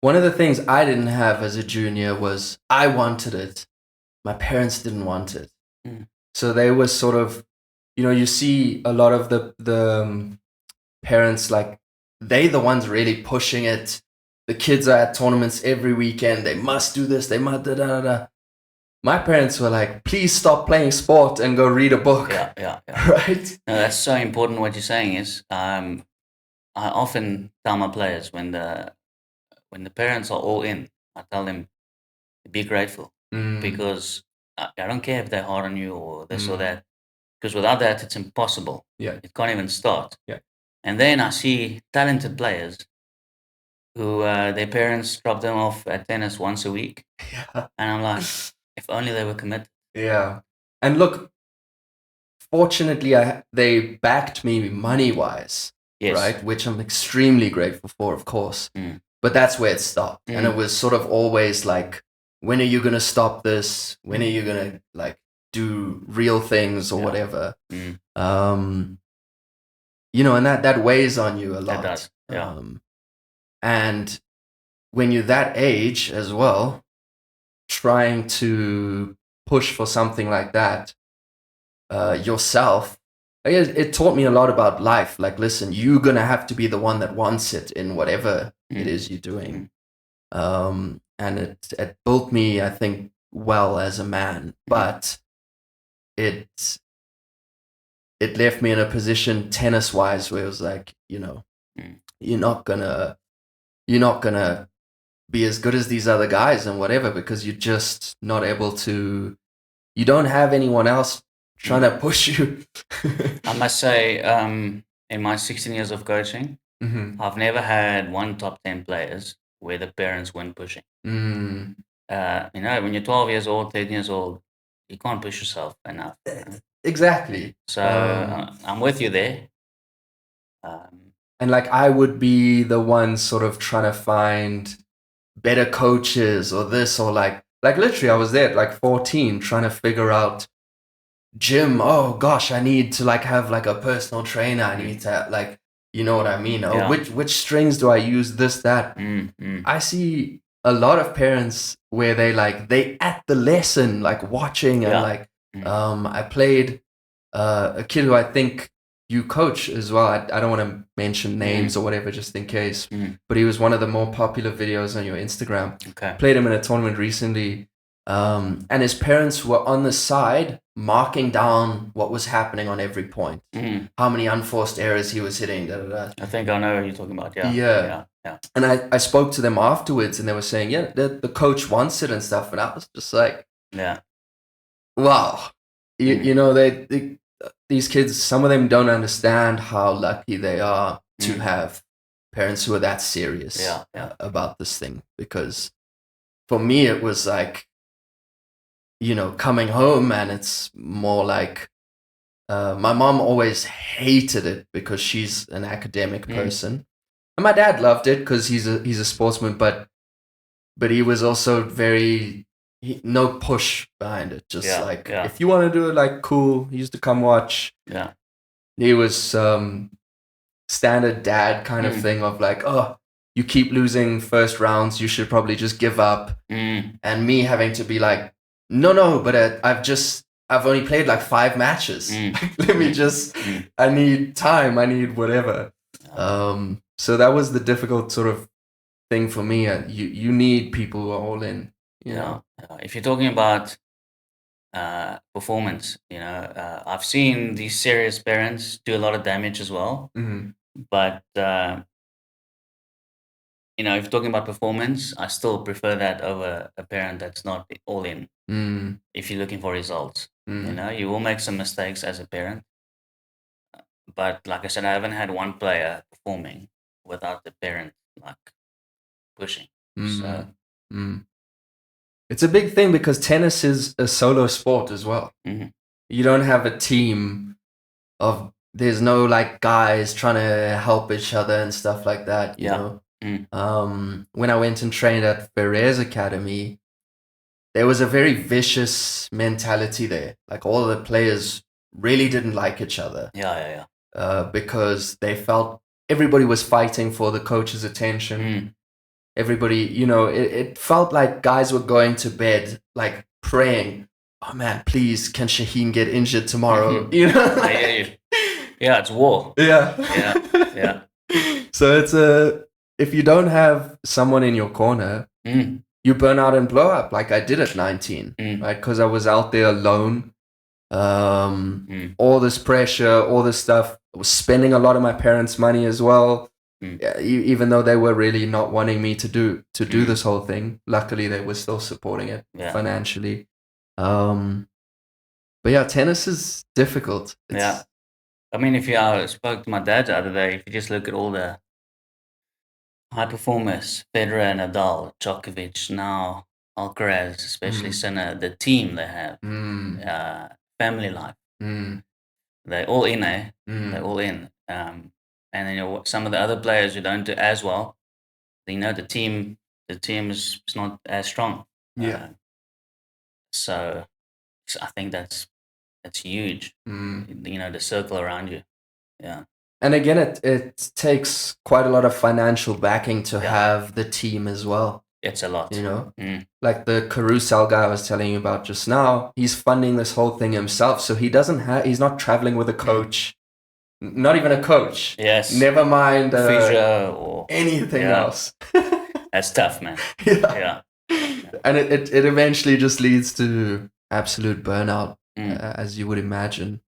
One of the things I didn't have as a junior was I wanted it. My parents didn't want it. Mm. So they were sort of, you see a lot of the parents, like, they the ones really pushing it. The kids are at tournaments every weekend. They must do this. They must da da da. Da. My parents were like, please stop playing sport and go read a book. Yeah. Right? No, that's so important. What you're saying is, I often tell my players when the parents are all in, I tell them be grateful Mm, because I don't care if they're hard on you or this or mm, that, because without that, it's impossible. yeah. It can't even start. Yeah. And then I see talented players who their parents drop them off at tennis once a week, Yeah. and I'm like, if only they were committed. Yeah. And look, fortunately, they backed me money wise, Yes. right? Which I'm extremely grateful for, of course. Mm. But that's where it stopped. And it Mm. was sort of always like, when are you going to stop this? When are you going to like do real things or Yeah. whatever? Mm. And that weighs on you a That lot. does. Yeah. And when you're that age as well, trying to push for something like that yourself, it taught me a lot about life. Like, listen, you're going to have to be the one that wants it in whatever it is you're doing. And it built me, I think, well as a man, but it it left me in a position tennis wise where it was like, you're not gonna be as good as these other guys and whatever, because you're just not able to. You don't have anyone else trying to push you. I must say, in my 16 years of coaching, Mm-hmm. I've never had one top 10 players where the parents weren't pushing. Mm. When you're 12 years old, 13 years old, you can't push yourself enough. Exactly. So I'm with you there. And like, I would be the one sort of trying to find better coaches or this, or like literally I was there at like 14 trying to figure out gym. Oh gosh, I need to like have like a personal trainer. I need to like, you know what I mean? Oh, Yeah. which strings do I use? This, that. I see a lot of parents where they at the lesson, like watching and Yeah. like, I played a kid who I think you coach as well. I don't want to mention names or whatever, just in case. But he was one of the more popular videos on your Instagram. Okay. Played him in a tournament recently, and his parents were on the side marking down what was happening on every point, how many unforced errors he was hitting. Da, da, da. I think I know what you're talking about. Yeah. Yeah. And I spoke to them afterwards, and they were saying, yeah, the coach wants it and stuff. And I was just like, Yeah. wow. You know, these kids, some of them don't understand how lucky they are to have parents who are that serious about this thing. Because for me, it was like, coming home, and it's more like, my mom always hated it because she's an academic person. And my dad loved it because he's a sportsman, but he was also very no push behind it. Just if you want to do it, like, cool. He used to come watch. Yeah. He was standard dad kind of thing of like, oh, you keep losing first rounds, you should probably just give up. And me having to be like, no, but I've only played like 5 matches. Let me just, I need time, I need whatever. So that was the difficult sort of thing for me. You need people who are all in. Yeah. If you're talking about performance, I've seen these serious parents do a lot of damage as well. But if you're talking about performance, I still prefer that over a parent that's not all in. If you're looking for results, you will make some mistakes as a parent. But like I said, I haven't had one player performing without the parent like pushing. So it's a big thing because tennis is a solo sport as well. You don't have a team of, there's no like guys trying to help each other and stuff like that, you know. When I went and trained at Ferrer's Academy, there was a very vicious mentality there. Like, all the players really didn't like each other. Because they felt everybody was fighting for the coach's attention. everybody, it felt like guys were going to bed like praying, oh man, please, can Shaheen get injured tomorrow? I hear you. Yeah, it's war. Yeah. So it's if you don't have someone in your corner, you burn out and blow up like I did at 19, right? Because I was out there alone. All this pressure, all this stuff. I was spending a lot of my parents' money as well. Even though they were really not wanting me to do this whole thing. Luckily, they were still supporting it financially. But yeah, tennis is difficult. I mean, if you spoke to my dad the other day, if you just look at all the high performers, Federer, Nadal, Djokovic, now Alcaraz, especially Sinner, the team they have, family life, they're all in, They're all in. And then some of the other players who don't do as well, the team is not as strong. So I think that's huge. The circle around you. Yeah. And again, it takes quite a lot of financial backing to have the team as well. It's a lot. Like the Carousel guy I was telling you about just now, he's funding this whole thing himself. So he's not traveling with a coach. Not even a coach. Yes. Never mind physio or anything else. That's tough, man. Yeah. And it eventually just leads to absolute burnout, as you would imagine.